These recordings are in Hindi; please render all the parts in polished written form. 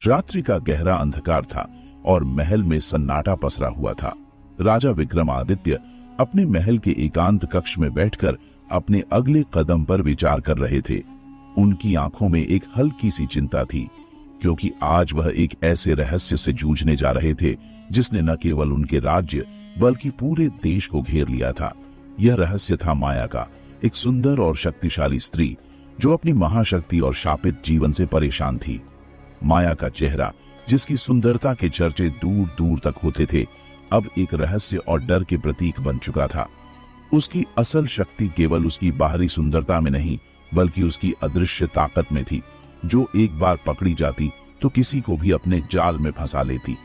रात्रि का गहरा अंधकार था और महल में सन्नाटा पसरा हुआ था। राजा विक्रमादित्य अपने महल के एकांत कक्ष में बैठकर अपने अगले कदम पर विचार कर रहे थे। उनकी आंखों में एक हल्की सी चिंता थी, क्योंकि आज वह एक ऐसे रहस्य से जूझने जा रहे थे जिसने न केवल उनके राज्य बल्कि पूरे देश को घेर लिया था। यह रहस्य था माया का, एक सुंदर और शक्तिशाली स्त्री जो अपनी महाशक्ति और शापित जीवन से परेशान थी। माया का चेहरा, जिसकी सुंदरता के चर्चे दूर दूर तक होते थे, अब एक रहस्य और डर के प्रतीक बन चुका था। उसकी असल शक्ति केवल उसकी बाहरी सुंदरता में नहीं, बल्कि उसकी अदृश्य ताकत में थी, जो एक बार पकड़ी जाती तो किसी को भी अपने जाल में फंसा लेती।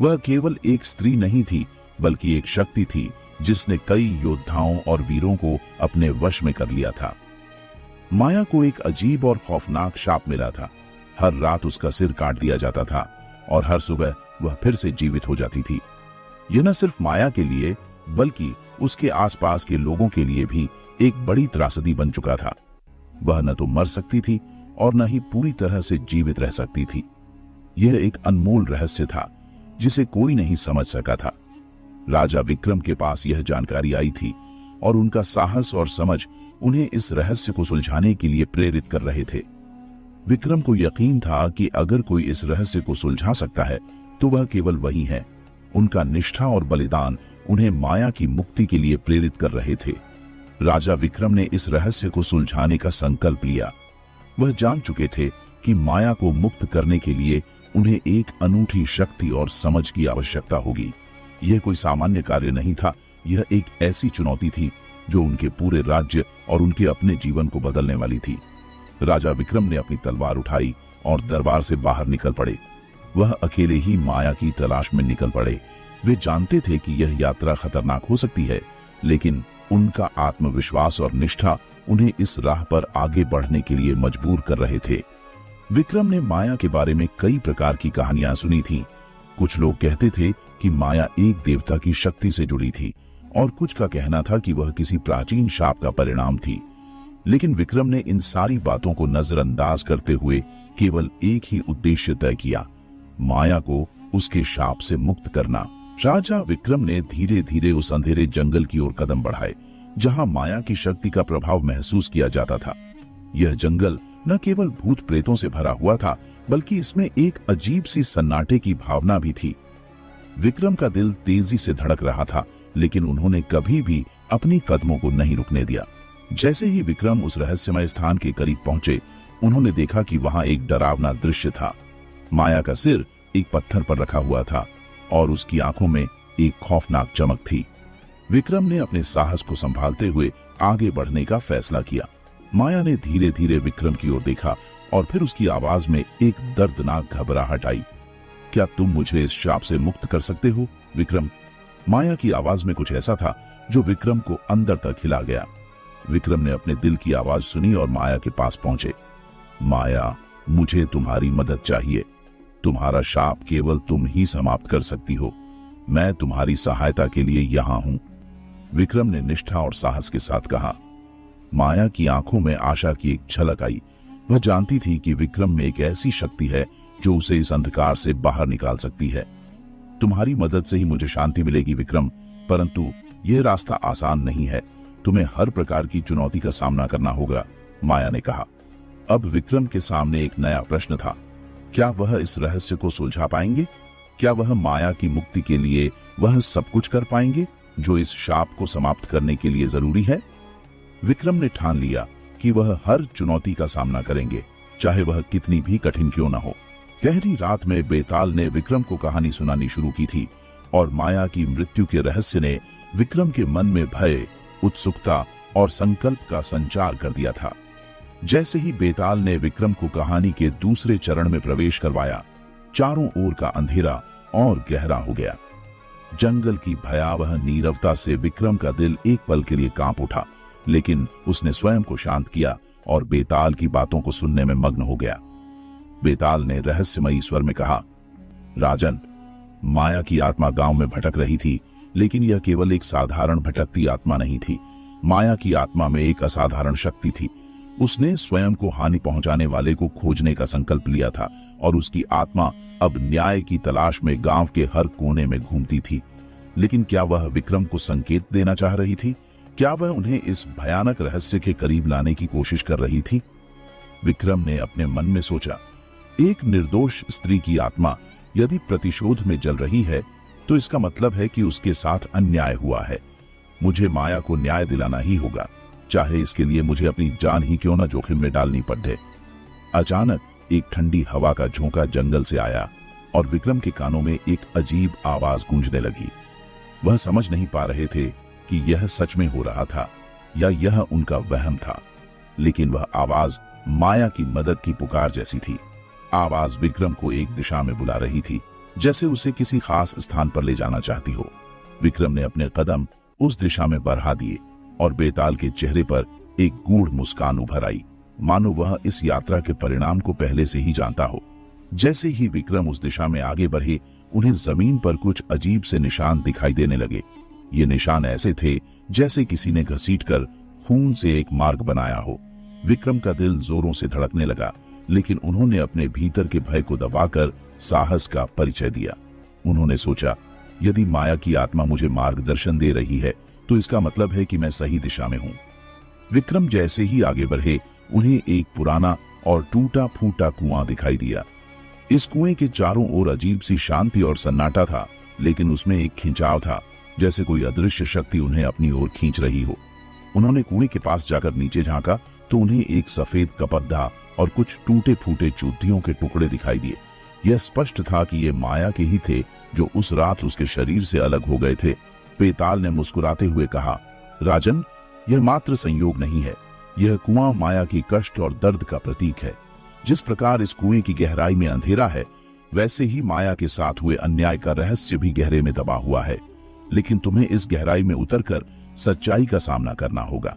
वह केवल एक स्त्री नहीं थी, बल्कि एक शक्ति थी जिसने कई योद्धाओं और वीरों को अपने वश में कर लिया था। माया को एक अजीब और खौफनाक शाप मिला था। हर रात उसका सिर काट दिया जाता था और हर सुबह वह फिर से जीवित हो जाती थी। यह न सिर्फ माया के लिए बल्कि उसके आसपास के लोगों के लिए भी एक बड़ी त्रासदी बन चुका था। वह न तो मर सकती थी और न ही पूरी तरह से जीवित रह सकती थी। यह एक अनमोल रहस्य था जिसे कोई नहीं समझ सका था। राजा विक्रम के पास यह जानकारी आई थी और उनका साहस और समझ उन्हें इस रहस्य को सुलझाने के लिए प्रेरित कर रहे थे। विक्रम को यकीन था कि अगर कोई इस रहस्य को सुलझा सकता है तो वह केवल वही है। उनका निष्ठा और बलिदान उन्हें माया की मुक्ति के लिए प्रेरित कर रहे थे। राजा विक्रम ने इस रहस्य को सुलझाने का संकल्प लिया। वह जान चुके थे कि माया को मुक्त करने के लिए उन्हें एक अनूठी शक्ति और समझ की आवश्यकता होगी। यह कोई सामान्य कार्य नहीं था, यह एक ऐसी चुनौती थी जो उनके पूरे राज्य और उनके अपने जीवन को बदलने वाली थी। राजा विक्रम ने अपनी तलवार उठाई और दरबार से बाहर निकल पड़े। वह अकेले ही माया की तलाश में निकल पड़े। वे जानते थे कि यह यात्रा खतरनाक हो सकती है, लेकिन उनका आत्मविश्वास और निष्ठा उन्हें इस राह पर आगे बढ़ने के लिए मजबूर कर रहे थे। विक्रम ने माया के बारे में कई प्रकार की कहानियां सुनी थीं। कुछ लोग कहते थे कि माया एक देवता की शक्ति से जुड़ी थी और कुछ का कहना था कि वह किसी प्राचीन शाप का परिणाम थी। लेकिन विक्रम ने इन सारी बातों को नजरअंदाज करते हुए केवल एक ही उद्देश्य तय किया, माया को उसके शाप से मुक्त करना। राजा विक्रम ने धीरे धीरे उस अंधेरे जंगल की ओर कदम बढ़ाए जहां माया की शक्ति का प्रभाव महसूस किया जाता था। यह जंगल न केवल भूत प्रेतों से भरा हुआ था, बल्कि इसमें एक अजीब सी सन्नाटे की भावना भी थी। विक्रम का दिल तेजी से धड़क रहा था, लेकिन उन्होंने कभी भी अपनी कदमों को नहीं रुकने दिया। जैसे ही विक्रम उस रहस्यमय स्थान के करीब पहुंचे, उन्होंने देखा कि वहां एक डरावना दृश्य था। माया का सिर एक पत्थर पर रखा हुआ था और उसकी आंखों में एक खौफनाक चमक थी। विक्रम ने अपने साहस को संभालते हुए आगे बढ़ने का फैसला किया। माया ने धीरे धीरे विक्रम की ओर देखा और फिर उसकी आवाज में एक दर्दनाक घबराहट आई। क्या तुम मुझे इस शाप से मुक्त कर सकते हो, विक्रम? माया की आवाज में कुछ ऐसा था जो विक्रम को अंदर तक हिला गया। विक्रम ने अपने दिल की आवाज सुनी और माया के पास पहुंचे। माया, मुझे तुम्हारी मदद चाहिए। तुम्हारा शाप केवल तुम ही समाप्त कर सकती हो। मैं तुम्हारी सहायता के लिए यहाँ हूं, विक्रम ने निष्ठा और साहस के साथ कहा। माया की आंखों में आशा की एक झलक आई। वह जानती थी कि विक्रम में एक ऐसी शक्ति है जो उसे इस अंधकार से बाहर निकाल सकती है। तुम्हारी मदद से ही मुझे शांति मिलेगी विक्रम, परंतु यह रास्ता आसान नहीं है। तुम्हें हर प्रकार की चुनौती का सामना करना होगा, माया ने कहा। अब विक्रम के सामने एक नया प्रश्न था। क्या वह इस रहस्य को सुलझा पाएंगे? क्या वह माया की मुक्ति के लिए वह सब कुछ कर पाएंगे जो इस शाप को समाप्त करने के लिए जरूरी है? विक्रम ने ठान लिया कि वह हर चुनौती का सामना करेंगे, चाहे वह कितनी भी कठिन क्यों न हो। गहरी रात में बेताल ने विक्रम को कहानी सुनानी शुरू की थी और माया की मृत्यु के रहस्य ने विक्रम के मन में भय, उत्सुकता और संकल्प का संचार कर दिया था। जैसे ही बेताल ने विक्रम को कहानी के दूसरे चरण में प्रवेश करवाया, चारों ओर का अंधेरा और गहरा हो गया। जंगल की भयावह नीरवता से विक्रम का दिल एक पल के लिए कांप उठा, लेकिन उसने स्वयं को शांत किया और बेताल की बातों को सुनने में मग्न हो गया। बेताल ने रहस्यमयी स्वर में कहा, राजन, माया की आत्मा गांव में भटक रही थी, लेकिन यह केवल एक साधारण भटकती आत्मा नहीं थी। माया की आत्मा में एक असाधारण शक्ति थी। उसने स्वयं को हानि पहुंचाने वाले को खोजने का संकल्प लिया था और उसकी आत्मा अब न्याय की तलाश में गांव के हर कोने में घूमती थी। लेकिन क्या वह विक्रम को संकेत देना चाह रही थी? क्या वह उन्हें इस भयानक रहस्य के करीब लाने की कोशिश कर रही थी? विक्रम ने अपने मन में सोचा, एक निर्दोष स्त्री की आत्मा यदि प्रतिशोध में जल रही है तो इसका मतलब है कि उसके साथ अन्याय हुआ है। मुझे माया को न्याय दिलाना ही होगा, चाहे इसके लिए मुझे अपनी जान ही क्यों न जोखिम में डालनी पड़े। अचानक एक ठंडी हवा का झोंका जंगल से आया और विक्रम के कानों में एक अजीब आवाज गूंजने लगी। वह समझ नहीं पा रहे थे कि यह सच में हो रहा था या यह उनका वहम था, लेकिन वह आवाज माया की मदद की पुकार जैसी थी। आवाज विक्रम को एक दिशा में बुला रही थी, जैसे उसे किसी खास स्थान पर ले जाना चाहती हो। विक्रम ने अपने कदम उस दिशा में बढ़ा दिए और बेताल के चेहरे पर एक गूढ़ मुस्कान उभर आई, मानो वह इस यात्रा के परिणाम को पहले से ही जानता हो। जैसे ही विक्रम उस दिशा में आगे बढ़े, उन्हें जमीन पर कुछ अजीब से निशान दिखाई देने लगे। ये निशान ऐसे थे जैसे किसी ने घसीटकर खून से एक मार्ग बनाया हो। विक्रम का दिल जोरों से धड़कने लगा, लेकिन उन्होंने अपने भीतर के भय को दबाकर साहस का परिचय दिया। उन्होंने सोचा, यदि माया की आत्मा मुझे मार्गदर्शन दे रही है तो इसका मतलब है कि मैं सही दिशा में हूं। विक्रम जैसे ही आगे बढ़े, उन्हें एक पुराना और टूटा फूटा कुआं दिखाई दिया। इस कुएं के चारों ओर अजीब सी शांति और सन्नाटा था, लेकिन उसमें एक खिंचाव था, जैसे कोई अदृश्य शक्ति उन्हें अपनी ओर खींच रही हो। उन्होंने कुएं के पास जाकर नीचे झांका तो उन्हें एक सफेद कपद्दा और कुछ टूटे फूटे चूतियों के टुकड़े दिखाई दिए। यह स्पष्ट था कि ये माया के ही थे जो उस रात उसके शरीर से अलग हो गए थे। बेताल ने मुस्कुराते हुए कहा, राजन, यह मात्र संयोग नहीं है, यह कुआं माया की कष्ट और दर्द का प्रतीक है। जिस प्रकार इस कुएं की गहराई में अंधेरा है, वैसे ही माया के साथ हुए अन्याय का रहस्य भी गहरे में दबा हुआ है। लेकिन तुम्हें इस गहराई में उतरकर सच्चाई का सामना करना होगा।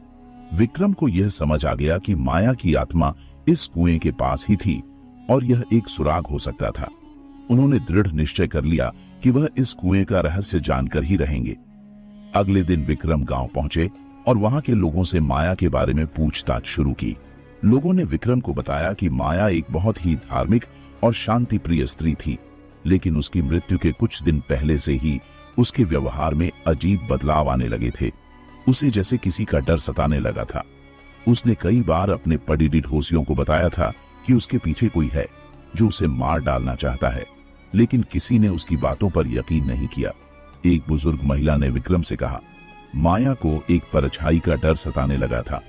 विक्रम को यह समझ आ गया कि माया की आत्मा इस कुएं के पास ही थी और यह एक सुराग हो सकता था। उन्होंने दृढ़ निश्चय कर लिया कि वह इस कुएं का रहस्य जानकर ही रहेंगे। अगले दिन विक्रम गांव पहुंचे और वहां के लोगों से माया के बारे में पूछताछ शुरू की। लोगों ने विक्रम को बताया कि माया एक बहुत ही धार्मिक और शांति प्रिय स्त्री थी, लेकिन उसकी मृत्यु के कुछ दिन पहले से ही उसके व्यवहार में अजीब बदलाव आने लगे थे। उसे जैसे किसी का डर सताने लगा था। उसने कई बार अपने पड़ीडी ढोसियों को बताया था कि उसके पीछे कोई है जो उसे मार डालना चाहता है, लेकिन किसी ने उसकी बातों पर यकीन नहीं किया। एक बुजुर्ग महिला ने विक्रम से कहा, माया को एक परछाई का डर सताने लगा था,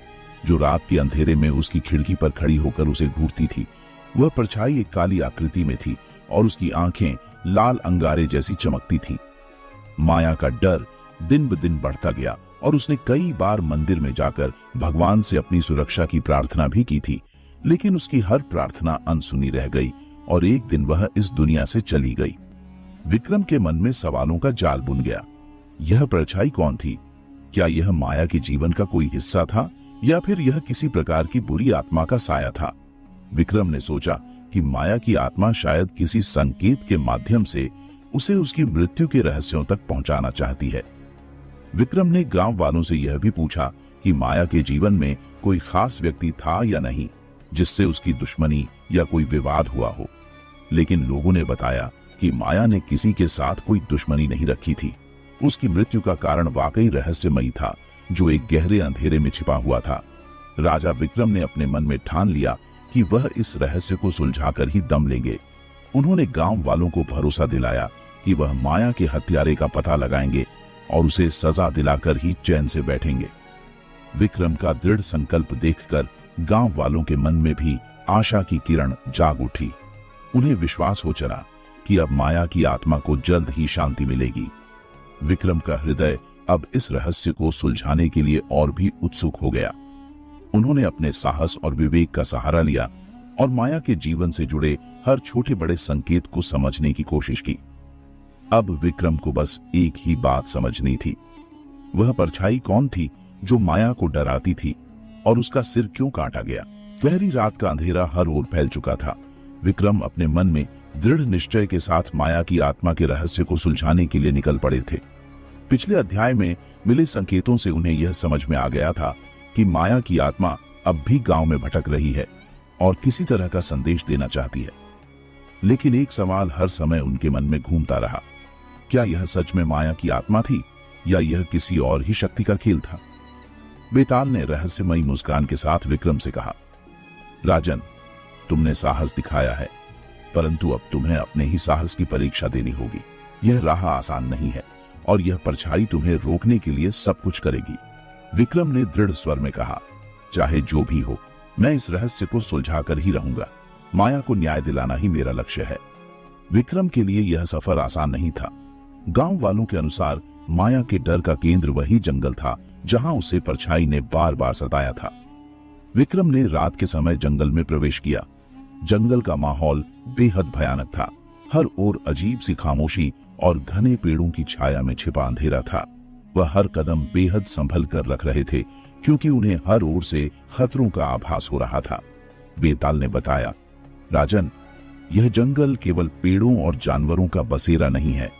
जो रात के अंधेरे में उसकी खिड़की पर खड़ी होकर उसे घूरती थी। वह परछाई एक काली आकृति में थी और उसकी आंखें लाल अंगारे जैसी चमकती थी। माया का डर दिन ब दिन बढ़ता गया और उसने कई बार मंदिर में जाकर भगवान से अपनी सुरक्षा की प्रार्थना भी की थी, लेकिन उसकी हर प्रार्थना अनसुनी रह गई और एक दिन वह इस दुनिया से चली गई। विक्रम के मन में सवालों का जाल बुन गया। यह परछाई कौन थी? क्या यह माया के जीवन का कोई हिस्सा था या फिर यह किसी प्रकार की बुरी आत्मा का साया था? विक्रम ने सोचा कि माया की आत्मा शायद किसी संकेत के माध्यम से उसे उसकी मृत्यु के रहस्यों तक पहुंचाना चाहती है। विक्रम ने गांव वालों से यह भी पूछा कि माया के जीवन में कोई खास व्यक्ति था या नहीं, जिससे उसकी दुश्मनी या कोई विवाद हुआ हो। लेकिन लोगों ने बताया कि माया ने किसी के साथ कोई दुश्मनी नहीं रखी थी। उसकी मृत्यु का कारण वाकई रहस्यमयी था, जो एक गहरे अंधेरे में छिपा हुआ था। राजा विक्रम ने अपने मन में ठान लिया कि वह इस रहस्य को सुलझाकर ही दम लेंगे। उन्होंने गांव वालों को भरोसा दिलाया कि वह माया के हत्यारे का पता लगाएंगे और उसे सजा दिलाकर ही चैन से बैठेंगे। विक्रम का दृढ़ संकल्प देखकर गांव वालों के मन में भी आशा की किरण जाग उठी। उन्हें विश्वास हो चला कि अब माया की आत्मा को जल्द ही शांति मिलेगी। विक्रम का हृदय अब इस रहस्य को सुलझाने के लिए और भी उत्सुक हो गया। उन्होंने अपने साहस और विवेक का सहारा लिया और माया के जीवन से जुड़े हर छोटे बड़े संकेत को समझने की कोशिश की। अब विक्रम को बस एक ही बात समझनी थी, वह परछाई कौन थी जो माया को डराती थी और उसका सिर क्यों काटा गया। गहरी रात का अंधेरा हर ओर फैल चुका था। विक्रम अपने मन में दृढ़ निश्चय के साथ माया की आत्मा के रहस्य को सुलझाने के लिए निकल पड़े थे। पिछले अध्याय में मिले संकेतों से उन्हें यह समझ में आ गया था कि माया की आत्मा अब भी गांव में भटक रही है और किसी तरह का संदेश देना चाहती है। लेकिन एक सवाल हर समय उनके मन में घूमता रहा, क्या यह सच में माया की आत्मा थी या यह किसी और ही शक्ति का खेल था? बेताल ने रहस्यमयी मुस्कान के साथ विक्रम से कहा, राजन, तुमने साहस दिखाया है, परंतु अब तुम्हें अपने ही साहस की परीक्षा देनी होगी। यह राह आसान नहीं है और यह परछाई तुम्हें रोकने के लिए सब कुछ करेगी। विक्रम ने दृढ़ स्वर में कहा, चाहे जो भी हो, मैं इस रहस्य को सुलझा कर ही रहूंगा। माया को न्याय दिलाना ही मेरा लक्ष्य है। विक्रम के लिए यह सफर आसान नहीं था। गांव वालों के अनुसार माया के डर का केंद्र वही जंगल था जहां उसे परछाई ने बार बार सताया था। विक्रम ने रात के समय जंगल में प्रवेश किया। जंगल का माहौल बेहद भयानक था। हर ओर अजीब सी खामोशी और घने पेड़ों की छाया में छिपा अंधेरा था। वह हर कदम बेहद संभल कर रख रहे थे क्योंकि उन्हें हर ओर से खतरों का आभास हो रहा था। बेताल ने बताया, राजन, यह जंगल केवल पेड़ों और जानवरों का बसेरा नहीं है।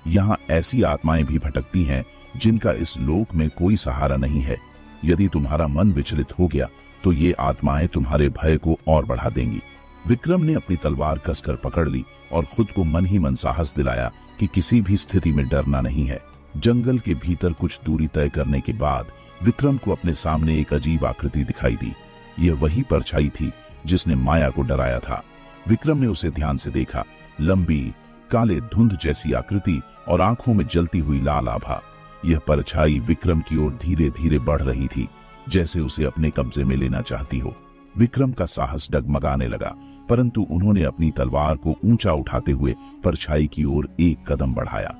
यहाँ ऐसी आत्माएं भी भटकती हैं जिनका इस लोक में कोई सहारा नहीं है। यदि तुम्हारा मन विचलित हो गया तो ये आत्माएं तुम्हारे भय को और बढ़ा देंगी। विक्रम ने अपनी तलवार कसकर पकड़ ली और खुद को मन ही मन साहस दिलाया कि किसी भी स्थिति में डरना नहीं है। जंगल के भीतर कुछ दूरी तय करने के बाद विक्रम को अपने सामने एक अजीब आकृति दिखाई दी। यह वही परछाई थी जिसने माया को डराया था। विक्रम ने उसे ध्यान से देखा। लंबी, काले धुंध जैसी आकृति और आंखों में जलती हुई लाल आभा। यह परछाई विक्रम की ओर धीरे धीरे बढ़ रही थी, जैसे उसे अपने कब्जे में लेना चाहती हो। विक्रम का साहस डगमगाने लगा, परंतु उन्होंने अपनी तलवार को ऊंचा उठाते हुए परछाई की ओर एक कदम बढ़ाया।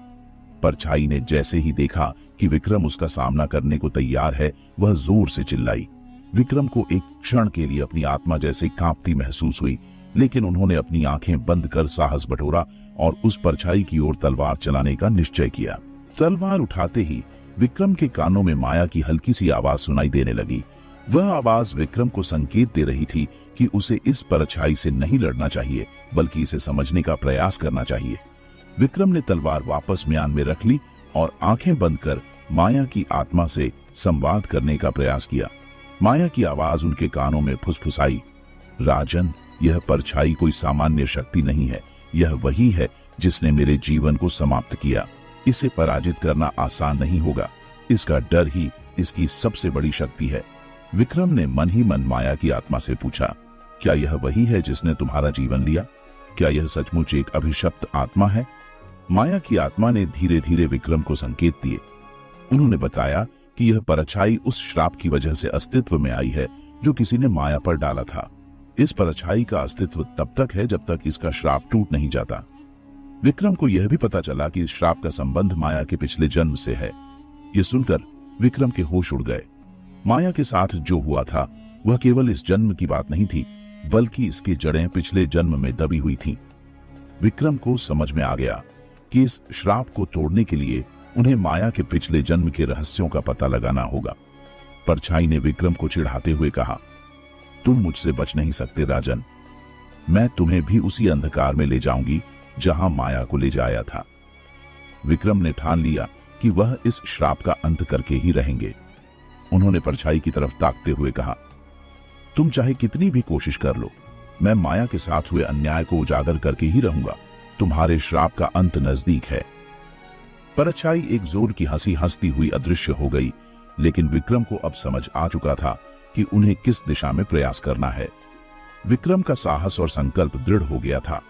परछाई ने जैसे ही देखा कि विक्रम उसका सामना करने को तैयार है, वह जोर से चिल्लाई। विक्रम को एक क्षण के लिए अपनी आत्मा जैसे कांपती महसूस हुई, लेकिन उन्होंने अपनी आंखें बंद कर साहस बटोरा और उस परछाई की ओर तलवार चलाने का निश्चय किया। तलवार उठाते ही विक्रम के कानों में माया की हल्की सी आवाज सुनाई देने लगी। वह आवाज विक्रम को संकेत दे रही थी कि उसे इस परछाई से नहीं लड़ना चाहिए, बल्कि इसे समझने का प्रयास करना चाहिए। विक्रम ने तलवार वापस म्यान में रख ली और आंखें बंद कर माया की आत्मा से संवाद करने का प्रयास किया। माया की आवाज उनके कानों में फुसफुसाई, राजन, यह परछाई कोई सामान्य शक्ति नहीं है। यह वही है जिसने मेरे जीवन को समाप्त किया। इसे पराजित करना आसान नहीं होगा। इसका डर ही इसकी सबसे बड़ी शक्ति है। विक्रम ने मन ही मन माया की आत्मा से पूछा, क्या यह वही है जिसने तुम्हारा जीवन लिया? क्या यह सचमुच एक अभिशप्त आत्मा है? माया की आत्मा ने धीरे धीरे विक्रम को संकेत दिए। उन्होंने बताया कि यह परछाई उस श्राप की वजह से अस्तित्व में आई है जो किसी ने माया पर डाला था। इस परछाई का अस्तित्व तब तक है जब तक इसका श्राप टूट नहीं जाता। विक्रम को यह भी पता चला कि इस श्राप का संबंध माया के पिछले जन्म से है। यह सुनकर विक्रम के होश उड़ गए। माया के साथ जो हुआ था वह केवल इस जन्म की बात नहीं थी, बल्कि इसकी जड़ें पिछले जन्म में दबी हुई थीं। विक्रम को समझ में आ गया कि इस श्राप को तोड़ने के लिए उन्हें माया के पिछले जन्म के रहस्यों का पता लगाना होगा। परछाई ने विक्रम को चिढ़ाते हुए कहा, तुम मुझसे बच नहीं सकते राजन। मैं तुम्हें भी उसी अंधकार में ले जाऊंगी जहां माया को ले जाया था। विक्रम ने ठान लिया कि वह इस श्राप का अंत करके ही रहेंगे। उन्होंने परछाई की तरफ ताकते हुए कहा, तुम चाहे कितनी भी कोशिश कर लो, मैं माया के साथ हुए अन्याय को उजागर करके ही रहूंगा। तुम्हारे श्राप का अंत नजदीक है। परछाई एक जोर की हंसी हंसती हुई अदृश्य हो गई, लेकिन विक्रम को अब समझ आ चुका था कि उन्हें किस दिशा में प्रयास करना है। विक्रम का साहस और संकल्प दृढ़ हो गया था।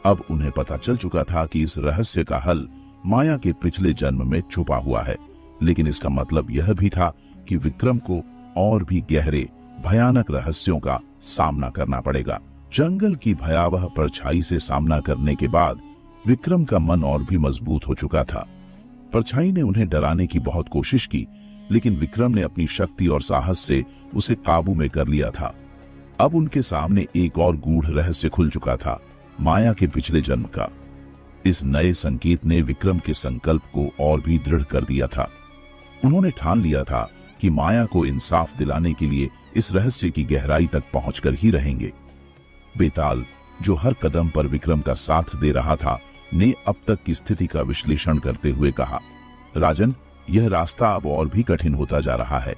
अब उन्हें पता चल चुका था कि इस रहस्य का हल माया के पिछले जन्म में छुपा हुआ है, लेकिन इसका मतलब यह भी था कि विक्रम को और भी गहरे भयानक रहस्यों का सामना करना पड़ेगा। जंगल की भयावह परछाई से सामना करने के बाद विक्रम का मन और भी मजबूत हो चुका था। परछाई ने उन्हें डराने की बहुत कोशिश की, लेकिन विक्रम ने अपनी शक्ति और साहस से उसे काबू में कर लिया था। अब उनके सामने एक और गूढ़ रहस्य खुल चुका था, माया के पिछले जन्म का। इस नए संकेत ने विक्रम के संकल्प को और भी दृढ़ कर दिया था। उन्होंने ठान लिया था कि माया को इंसाफ दिलाने के लिए इस रहस्य की गहराई तक पहुंचकर ही रहेंगे। बेताल, जो हर कदम पर विक्रम का साथ दे रहा था, ने अब तक की स्थिति का विश्लेषण करते हुए कहा, राजन, यह रास्ता अब और भी कठिन होता जा रहा है।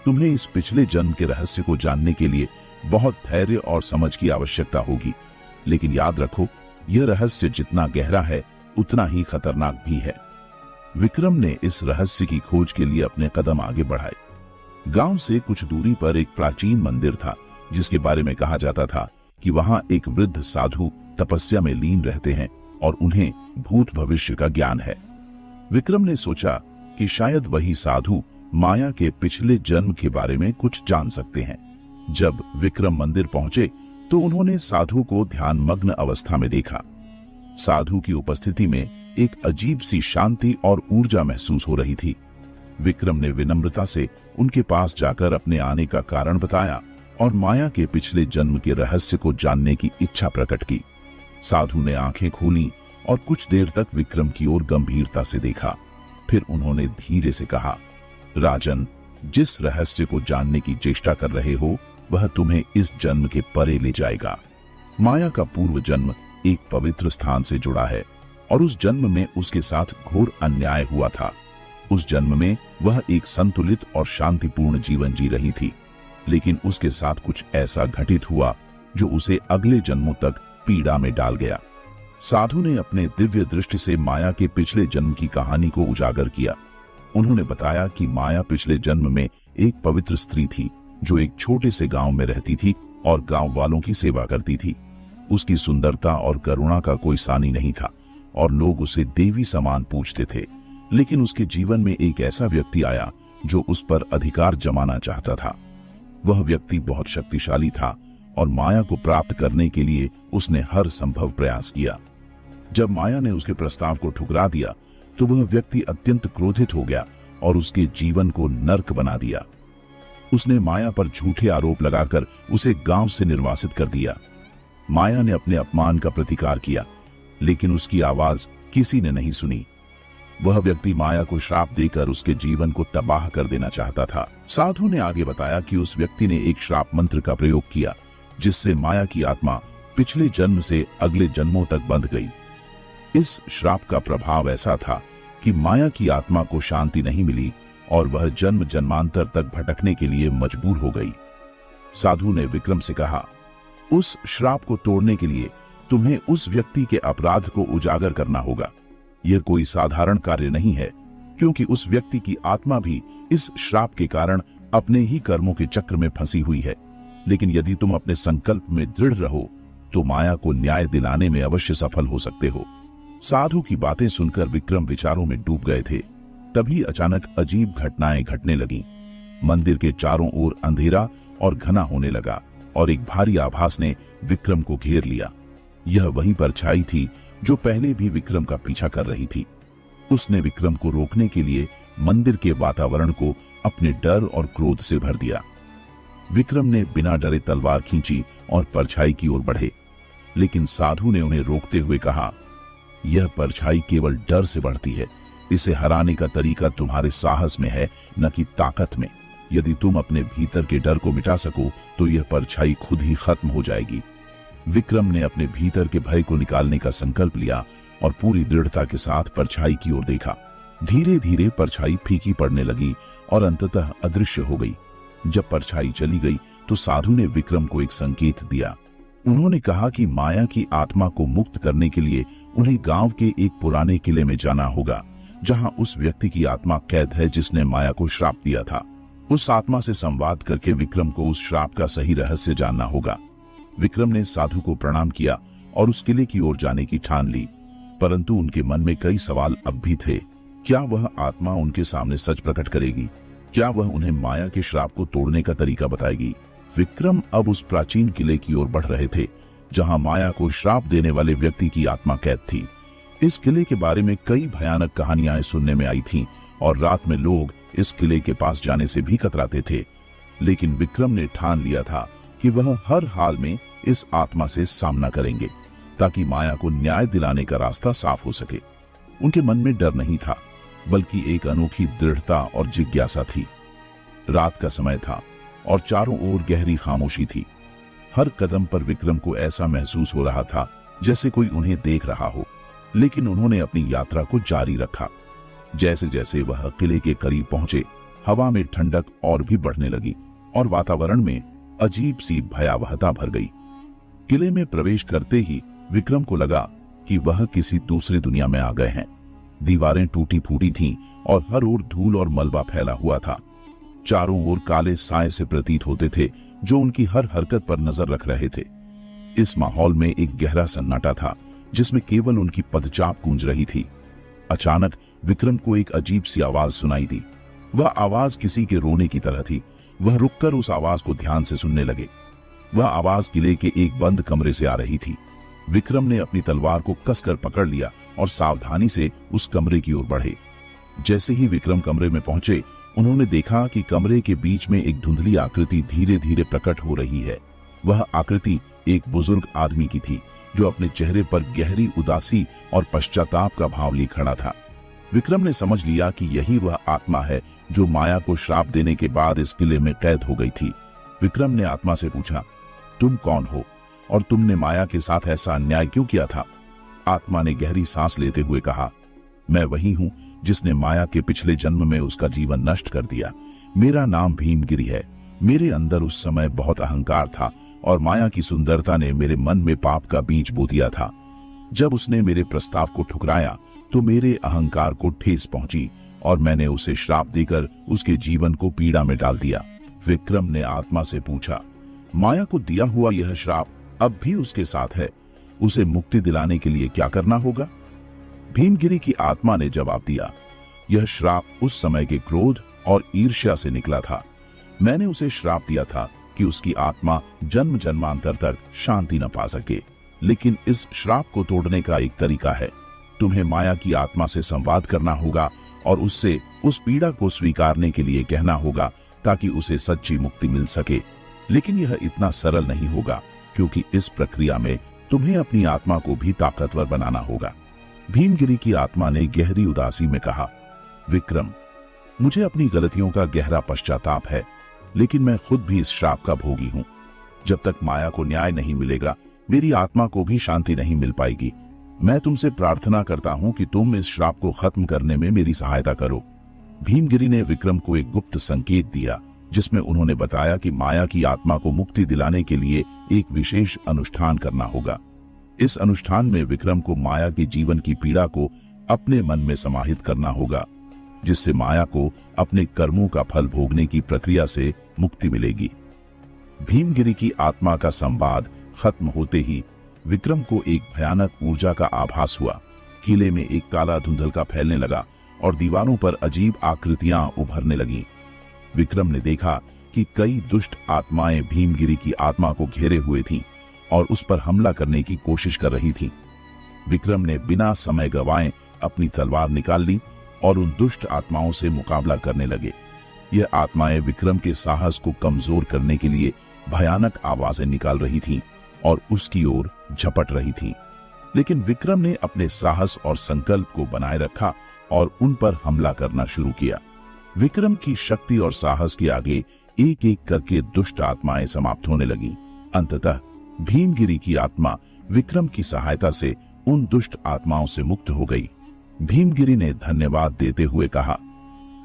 तुम्हें इस पिछले जन्म के रहस्य को जानने के लिए बहुत धैर्य और समझ की आवश्यकता होगी, लेकिन याद रखो, यह रहस्य जितना गहरा है उतना ही खतरनाक भी है। विक्रम ने इस रहस्य की खोज के लिए अपने कदम आगे बढ़ाए। गांव से कुछ दूरी पर एक प्राचीन मंदिर था, जिसके बारे में कहा जाता था कि वहां एक वृद्ध साधु तपस्या में लीन रहते हैं और उन्हें भूत भविष्य का ज्ञान है। विक्रम ने सोचा कि शायद वही साधु माया के पिछले जन्म के बारे में कुछ जान सकते हैं। जब विक्रम मंदिर पहुंचे तो उन्होंने साधु को ध्यान मग्न अवस्था में देखा। साधु की उपस्थिति में एक अजीब सी शांति और ऊर्जा महसूस हो रही थी। विक्रम ने विनम्रता से उनके पास जाकर अपने आने का कारण बताया और माया के पिछले जन्म के रहस्य को जानने की इच्छा प्रकट की। साधु ने आंखें खोली और कुछ देर तक विक्रम की ओर गंभीरता से देखा। फिर उन्होंने धीरे से कहा, राजन, जिस रहस्य को जानने की चेष्टा कर रहे हो वह तुम्हें इस जन्म के परे ले जाएगा। माया का पूर्व जन्म एक पवित्र स्थान से जुड़ा है और उस जन्म में उसके साथ घोर अन्याय हुआ था। उस जन्म में वह एक संतुलित और शांतिपूर्ण जीवन जी रही थी, लेकिन उसके साथ कुछ ऐसा घटित हुआ जो उसे अगले जन्मों तक पीड़ा में डाल गया। साधु ने अपने दिव्य दृष्टि से माया के पिछले जन्म की कहानी को उजागर किया। उन्होंने बताया कि माया पिछले जन्म में एक पवित्र स्त्री थी जो एक छोटे से गांव में रहती थी और गांव वालों की सेवा करती थी। उसकी सुंदरता और करुणा का कोई सानी नहीं था और लोग उसे देवी समान पूजते थे। लेकिन उसके जीवन में एक ऐसा व्यक्ति आया जो उस पर अधिकार जमाना चाहता था। वह व्यक्ति बहुत शक्तिशाली था और माया को प्राप्त करने के लिए उसने हर संभव प्रयास किया। जब माया ने उसके प्रस्ताव को ठुकरा दिया तो वह व्यक्ति अत्यंत क्रोधित हो गया और उसके जीवन को नर्क बना दिया। उसने माया पर झूठे आरोप लगाकर उसे गांव से निर्वासित कर दिया। माया ने अपने अपमान का प्रतिकार किया, लेकिन उसकी आवाज किसी ने नहीं सुनी। वह व्यक्ति माया को श्राप देकर उसके जीवन को तबाह कर देना चाहता था। साधु ने आगे बताया कि उस व्यक्ति ने एक श्राप मंत्र का प्रयोग किया, जिससे माया की आत्मा पिछले जन्म से अगले जन्मों तक बंध गई। इस श्राप का प्रभाव ऐसा था कि माया की आत्मा को शांति नहीं मिली और वह जन्म जन्मांतर तक भटकने के लिए मजबूर हो गई। साधु ने विक्रम से कहा, उस श्राप को तोड़ने के लिए तुम्हें उस व्यक्ति के अपराध को उजागर करना होगा। यह कोई साधारण कार्य नहीं है, क्योंकि उस व्यक्ति की आत्मा भी इस श्राप के कारण अपने ही कर्मों के चक्र में फंसी हुई है। लेकिन यदि तुम अपने संकल्प में दृढ़ रहो तो माया को न्याय दिलाने में अवश्य सफल हो सकते हो। साधु की बातें सुनकर विक्रम विचारों में डूब गए थे। तभी अचानक अजीब घटनाएं घटने लगीं। मंदिर के चारों ओर अंधेरा और घना होने लगा और एक भारी आभास ने विक्रम को घेर लिया। यह वही परछाई थी जो पहले भी विक्रम का पीछा कर रही थी। उसने विक्रम को रोकने के लिए मंदिर के वातावरण को अपने डर और क्रोध से भर दिया। विक्रम ने बिना डरे तलवार खींची और परछाई की ओर बढ़े, लेकिन साधु ने उन्हें रोकते हुए कहा, यह परछाई केवल डर से बढ़ती है। इसे हराने का तरीका तुम्हारे साहस में है, न कि ताकत में। यदि तुम अपने भीतर के डर को मिटा सको तो यह परछाई खुद ही खत्म हो जाएगी। विक्रम ने अपने भीतर के भय को निकालने का संकल्प लिया और पूरी दृढ़ता के साथ परछाई की ओर देखा। धीरे धीरे परछाई फीकी पड़ने लगी और अंततः अदृश्य हो गई। जब परछाई चली गई तो साधु ने विक्रम को एक संकेत दिया। उन्होंने कहा कि माया की आत्मा को मुक्त करने के लिए उन्हें गांव के एक पुराने किले में जाना होगा, जहां उस व्यक्ति की आत्मा कैद है जिसने माया को श्राप दिया था। उस आत्मा से संवाद करके विक्रम को उस श्राप का सही रहस्य जानना होगा। विक्रम ने साधु को प्रणाम किया और उस किले की ओर जाने की ठान ली, परंतु उनके मन में कई सवाल अब भी थे। क्या वह आत्मा उनके सामने सच प्रकट करेगी? क्या वह उन्हें माया के श्राप को तोड़ने का तरीका बताएगी? विक्रम अब उस प्राचीन किले की ओर बढ़ रहे थे, जहां माया को श्राप देने वाले व्यक्ति की आत्मा कैद थी। इस किले के बारे में कई भयानक कहानियां सुनने में आई थीं और रात में लोग इस किले के पास जाने से भी कतराते थे। लेकिन विक्रम ने ठान लिया था कि वह हर हाल में इस आत्मा से सामना करेंगे, ताकि माया को न्याय दिलाने का रास्ता साफ हो सके। उनके मन में डर नहीं था, बल्कि एक अनोखी दृढ़ता और जिज्ञासा थी। रात का समय था और चारों ओर गहरी खामोशी थी। हर कदम पर विक्रम को ऐसा महसूस हो रहा था जैसे कोई उन्हें देख रहा हो, लेकिन उन्होंने अपनी यात्रा को जारी रखा। जैसे जैसे वह किले के करीब पहुंचे, हवा में ठंडक और भी बढ़ने लगी और वातावरण में अजीब सी भयावहता भर गई। किले में प्रवेश करते ही विक्रम को लगा कि वह किसी दूसरी दुनिया में आ गए हैं। दीवारें टूटी फूटी थीं और हर ओर धूल और मलबा फैला हुआ था। चारों ओर काले साए से प्रतीत होते थे जो उनकी हर हरकत पर नजर रख रहे थे। इस माहौल में एक गहरा सन्नाटा था जिसमें केवल उनकी पदचाप गूंज रही थी। अचानक विक्रम को एक अजीब सी आवाज सुनाई दी। वह आवाज किसी के रोने की तरह थी। वह रुककर उस आवाज को ध्यान से सुनने लगे। वह आवाज किले के एक बंद कमरे से आ रही थी। विक्रम ने अपनी तलवार को कसकर पकड़ लिया और सावधानी से उस कमरे की ओर बढ़े। जैसे ही विक्रम कमरे में पहुंचे, उन्होंने देखा कि कमरे के बीच में एक धुंधली आकृति धीरे धीरे प्रकट हो रही है। वह आकृति एक बुजुर्ग आदमी की थी जो अपने चेहरे पर गहरी उदासी और पश्चाताप का भाव लिए खड़ा था। विक्रम ने समझ लिया कि यही वह आत्मा है जो माया को श्राप देने के बाद इस किले में कैद हो गई थी। विक्रम ने आत्मा से पूछा, तुम कौन हो और तुमने माया के साथ ऐसा अन्याय क्यों किया था? आत्मा ने गहरी सांस लेते हुए कहा, मैं वही हूं जिसने माया के पिछले जन्म में उसका जीवन नष्ट कर दिया। मेरा नाम भीमगिरी है। मेरे अंदर उस समय बहुत अहंकार था और माया की सुंदरता ने मेरे मन में पाप का बीज बो दिया था। जब उसने मेरे प्रस्ताव को ठुकराया तो मेरे अहंकार को ठेस पहुंची और मैंने उसे श्राप देकर उसके जीवन को पीड़ा में डाल दिया। विक्रम ने आत्मा से पूछा, माया को दिया हुआ यह श्राप अब भी उसके साथ है? उसे मुक्ति दिलाने के लिए क्या करना होगा? भीमगिरी की आत्मा ने जवाब दिया, यह श्राप उस समय के क्रोध और ईर्ष्या से निकला था। मैंने उसे श्राप दिया था कि उसकी आत्मा जन्म जन्मांतर तक शांति न पा सके। लेकिन इस श्राप को तोड़ने का एक तरीका है। तुम्हें माया की आत्मा से संवाद करना होगा और उससे उस पीड़ा को स्वीकारने के लिए कहना होगा ताकि उसे सच्ची मुक्ति मिल सके। लेकिन यह इतना सरल नहीं होगा क्योंकि इस प्रक्रिया में तुम्हें अपनी आत्मा को भी ताकतवर बनाना होगा। भीमगिरी की आत्मा ने गहरी उदासी में कहा, विक्रम, मुझे अपनी गलतियों का गहरा पश्चाताप है, लेकिन मैं खुद भी इस श्राप का भोगी हूं। जब तक माया को न्याय नहीं मिलेगा, मेरी आत्मा को भी शांति नहीं मिल पाएगी। मैं तुमसे प्रार्थना करता हूं कि तुम इस श्राप को खत्म करने में मेरी सहायता करो। भीमगिरी ने विक्रम को एक गुप्त संकेत दिया जिसमें उन्होंने बताया कि माया की आत्मा को मुक्ति दिलाने के लिए एक विशेष अनुष्ठान करना होगा। इस अनुष्ठान में विक्रम को माया के जीवन की पीड़ा को अपने मन में समाहित करना होगा, जिससे माया को अपने कर्मों का फल भोगने की प्रक्रिया से मुक्ति मिलेगी। भीमगिरी की आत्मा का संवाद खत्म होते ही विक्रम को एक भयानक ऊर्जा का आभास हुआ। किले में एक काला धुंधलका फैलने लगा और दीवारों पर अजीब आकृतियां उभरने लगीं। विक्रम ने देखा कि कई दुष्ट आत्माएं भीमगिरी की आत्मा को घेरे हुए थीं और उस पर हमला करने की कोशिश कर रही थीं। विक्रम ने बिना समय गंवाए अपनी तलवार निकाल ली और उन दुष्ट आत्माओं से मुकाबला करने लगे। यह आत्माएं विक्रम के साहस को कमजोर करने के लिए भयानक आवाजें निकाल रही थीं और उसकी ओर झपट रही थीं। लेकिन विक्रम ने अपने साहस और संकल्प को बनाए रखा और उन पर हमला करना शुरू किया। विक्रम की शक्ति और साहस के आगे एक एक करके दुष्ट आत्माएं समाप्त होने लगीं। अंततः भीमगिरी की आत्मा विक्रम की सहायता से उन दुष्ट आत्माओं से मुक्त हो गई। भीमगिरी ने धन्यवाद देते हुए कहा,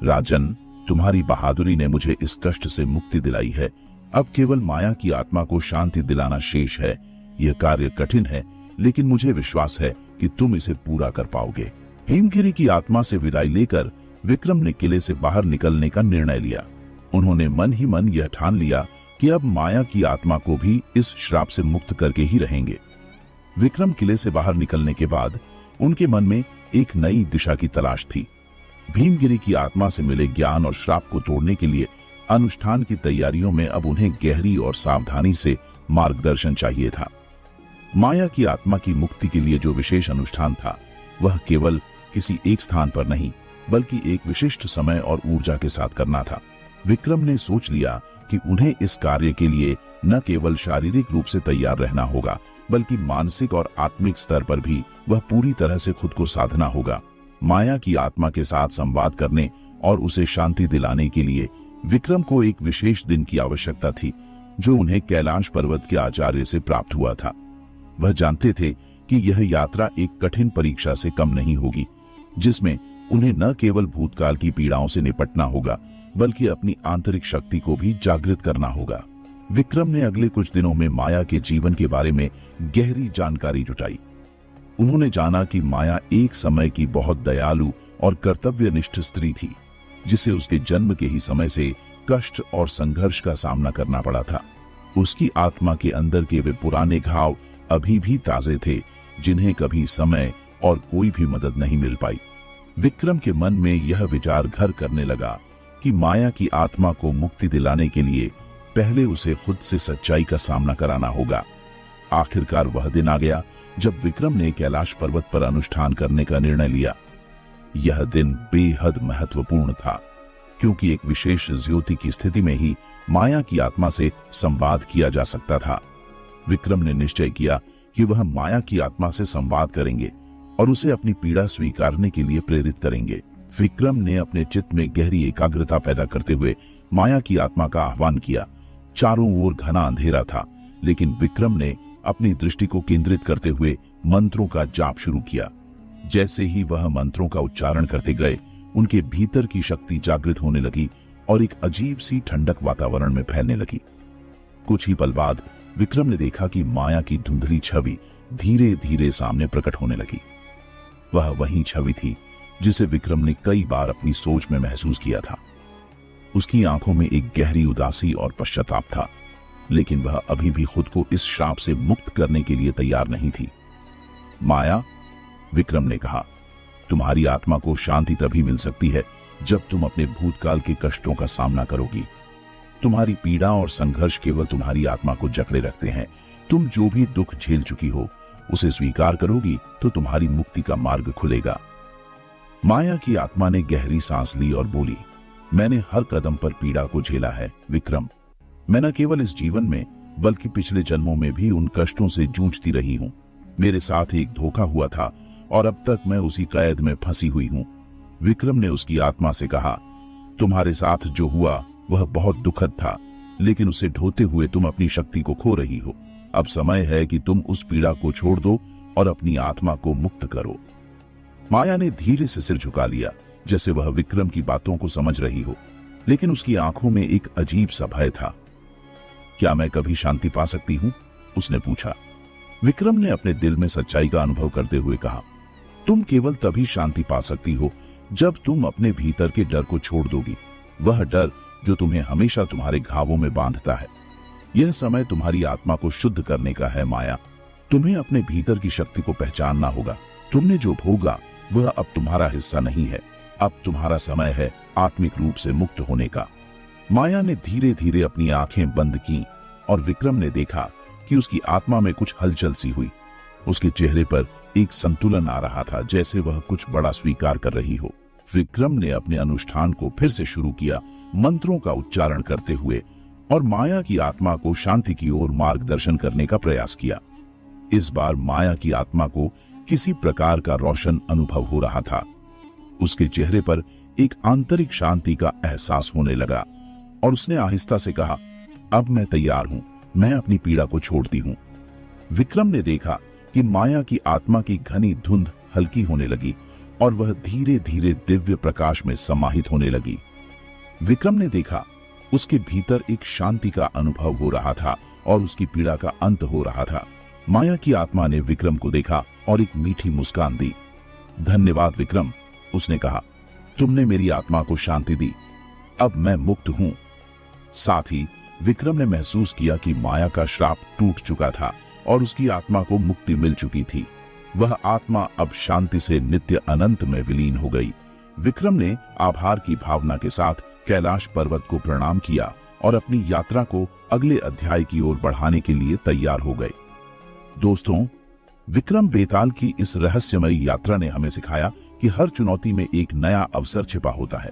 राजन, तुम्हारी बहादुरी ने मुझे इस कष्ट से मुक्ति दिलाई है। अब केवल माया की आत्मा को शांति दिलाना शेष है। यह कार्य कठिन है, लेकिन मुझे विश्वास है कि तुम इसे पूरा कर पाओगे। भीमगिरी की आत्मा से विदाई लेकर विक्रम ने किले से बाहर निकलने का निर्णय लिया। उन्होंने मन ही मन यह ठान लिया कि अब माया की आत्मा को भी इस श्राप से मुक्त करके ही रहेंगे। विक्रम किले से बाहर निकलने के बाद उनके मन में एक नई दिशा की तलाश थी। भीमगिरी की आत्मा से मिले ज्ञान और श्राप को तोड़ने के लिए अनुष्ठान की तैयारियों में अब उन्हें गहरी और सावधानी से मार्गदर्शन चाहिए था। माया की आत्मा की मुक्ति के लिए जो विशेष अनुष्ठान था, वह केवल किसी एक स्थान पर नहीं बल्कि एक विशिष्ट समय और ऊर्जा के साथ करना था। विक्रम ने सोच लिया कि उन्हें इस कार्य के लिए न केवल शारीरिक रूप से तैयार रहना होगा बल्कि मानसिक और आत्मिक स्तर पर भी वह पूरी तरह से खुद को साधना होगा। माया की आत्मा के साथ संवाद करने और उसे शांति दिलाने के लिए विक्रम को एक विशेष दिन की आवश्यकता थी, जो उन्हें कैलाश पर्वत के आचार्य से प्राप्त हुआ था। वह जानते थे कि यह यात्रा एक कठिन परीक्षा से कम नहीं होगी, जिसमें उन्हें न केवल भूतकाल की पीड़ाओं से निपटना होगा बल्कि अपनी आंतरिक शक्ति को भी जागृत करना होगा। विक्रम ने अगले कुछ दिनों में माया के जीवन के बारे में गहरी जानकारी जुटाई। उन्होंने जाना कि माया एक समय की बहुत दयालु और कर्तव्यनिष्ठ स्त्री थी, जिसे उसके जन्म के ही समय से कष्ट और संघर्ष का सामना करना पड़ा था। उसकी आत्मा के अंदर के वे पुराने घाव अभी भी ताजे थे, जिन्हें कभी समय और कोई भी मदद नहीं मिल पाई। विक्रम के मन में यह विचार घर करने लगा कि माया की आत्मा को मुक्ति दिलाने के लिए पहले उसे खुद से सच्चाई का सामना कराना होगा। आखिरकार वह दिन आ गया जब विक्रम ने कैलाश पर्वत पर अनुष्ठान करने का निर्णय लिया। यह दिन बेहद महत्वपूर्ण था, क्योंकि एक विशेष ज्योति की स्थिति में ही माया की आत्मा से संवाद किया जा सकता था। विक्रम ने निश्चय किया कि वह माया की आत्मा से संवाद करेंगे और उसे अपनी पीड़ा स्वीकारने के लिए प्रेरित करेंगे। विक्रम ने अपने चित्त में गहरी एकाग्रता पैदा करते हुए माया की आत्मा का आह्वान किया। चारों ओर घना अंधेरा था, लेकिन विक्रम ने अपनी दृष्टि को केंद्रित करते हुए मंत्रों का जाप शुरू किया। जैसे ही वह मंत्रों का उच्चारण करते गए, उनके भीतर की शक्ति जागृत होने लगी और एक अजीब सी ठंडक वातावरण में फैलने लगी। कुछ ही पल बाद विक्रम ने देखा कि माया की धुंधली छवि धीरे धीरे सामने प्रकट होने लगी। वह वही छवि थी जिसे विक्रम ने कई बार अपनी सोच में महसूस किया था। उसकी आंखों में एक गहरी उदासी और पश्चाताप था, लेकिन वह अभी भी खुद को इस श्राप से मुक्त करने के लिए तैयार नहीं थी। माया, विक्रम ने कहा, तुम्हारी आत्मा को शांति तभी मिल सकती है जब तुम अपने भूतकाल के कष्टों का सामना करोगी। तुम्हारी पीड़ा और संघर्ष केवल तुम्हारी आत्मा को जकड़े रखते हैं। तुम जो भी दुख झेल चुकी हो, उसे स्वीकार करोगी तो तुम्हारी मुक्ति का मार्ग खुलेगा। माया की आत्मा ने गहरी सांस ली और बोली, मैंने हर कदम पर पीड़ा को झेला है विक्रम। मैं न केवल इस जीवन में बल्कि पिछले जन्मों में भी उन कष्टों से जूझती रही हूं। मेरे साथ एक धोखा हुआ था और अब तक मैं उसी कैद में फंसी हुई हूं। विक्रम ने उसकी आत्मा से कहा, तुम्हारे साथ जो हुआ वह बहुत दुखद था, लेकिन उसे ढोते हुए तुम अपनी शक्ति को खो रही हो। अब समय है कि तुम उस पीड़ा को छोड़ दो और अपनी आत्मा को मुक्त करो। माया ने धीरे से सिर झुका लिया, जैसे वह विक्रम की बातों को समझ रही हो, लेकिन उसकी आंखों में एक अजीब सा भय था। क्या मैं कभी शांति पा सकती हूं? उसने पूछा। विक्रम ने अपने दिल में सच्चाई का अनुभव करते हुए कहा, तुम केवल तभी शांति पा सकती हो जब तुम अपने भीतर के डर को छोड़ दोगी, वह डर जो तुम्हें हमेशा तुम्हारे घावों में बांधता है। यह समय तुम्हारी आत्मा को शुद्ध करने का है माया। तुम्हें अपने भीतर की शक्ति को पहचानना होगा। तुमने जो भोगा वह अब तुम्हारा हिस्सा नहीं है। अब तुम्हारा समय है आत्मिक रूप से मुक्त होने का। माया ने धीरे धीरे अपनी आंखें बंद की और विक्रम ने देखा कि उसकी आत्मा में कुछ हलचल सी हुई। उसके चेहरे पर एक संतुलन आ रहा था, जैसे वह कुछ बड़ा स्वीकार कर रही हो। विक्रम ने अपने अनुष्ठान को फिर से शुरू किया, मंत्रों का उच्चारण करते हुए, और माया की आत्मा को शांति की ओर मार्गदर्शन करने का प्रयास किया। इस बार माया की आत्मा को किसी प्रकार का रोशन अनुभव हो रहा था। उसके चेहरे पर एक आंतरिक शांति का एहसास होने लगा और उसने आहिस्ता से कहा, अब मैं तैयार हूं, मैं अपनी पीड़ा को छोड़ती हूं। विक्रम ने देखा कि माया की आत्मा की घनी धुंध हल्की होने लगी और वह धीरे धीरे दिव्य प्रकाश में समाहित होने लगी। विक्रम ने देखा उसके भीतर एक शांति का अनुभव हो रहा था और उसकी पीड़ा का अंत हो रहा था। माया की आत्मा ने विक्रम को देखा और एक मीठी मुस्कान दी। धन्यवाद विक्रम, उसने कहा, तुमने मेरी आत्मा को शांति दी। अब मैं मुक्त हूं। साथ ही विक्रम ने महसूस किया कि माया का श्राप टूट चुका था और उसकी आत्मा को मुक्ति मिल चुकी थी। वह आत्मा अब शांति से नित्य अनंत में विलीन हो गई। विक्रम ने आभार की भावना के साथ कैलाश पर्वत को प्रणाम किया और अपनी यात्रा को अगले अध्याय की ओर बढ़ाने के लिए तैयार हो गए। दोस्तों, विक्रम बेताल की इस रहस्यमयी यात्रा ने हमें सिखाया कि हर चुनौती में एक नया अवसर छिपा होता है।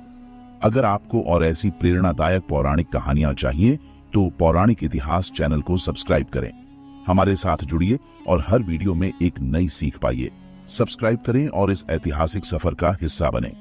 अगर आपको और ऐसी प्रेरणादायक पौराणिक कहानियां चाहिए तो पौराणिक इतिहास चैनल को सब्सक्राइब करें। हमारे साथ जुड़िए और हर वीडियो में एक नई सीख पाइए। सब्सक्राइब करें और इस ऐतिहासिक सफर का हिस्सा बनें।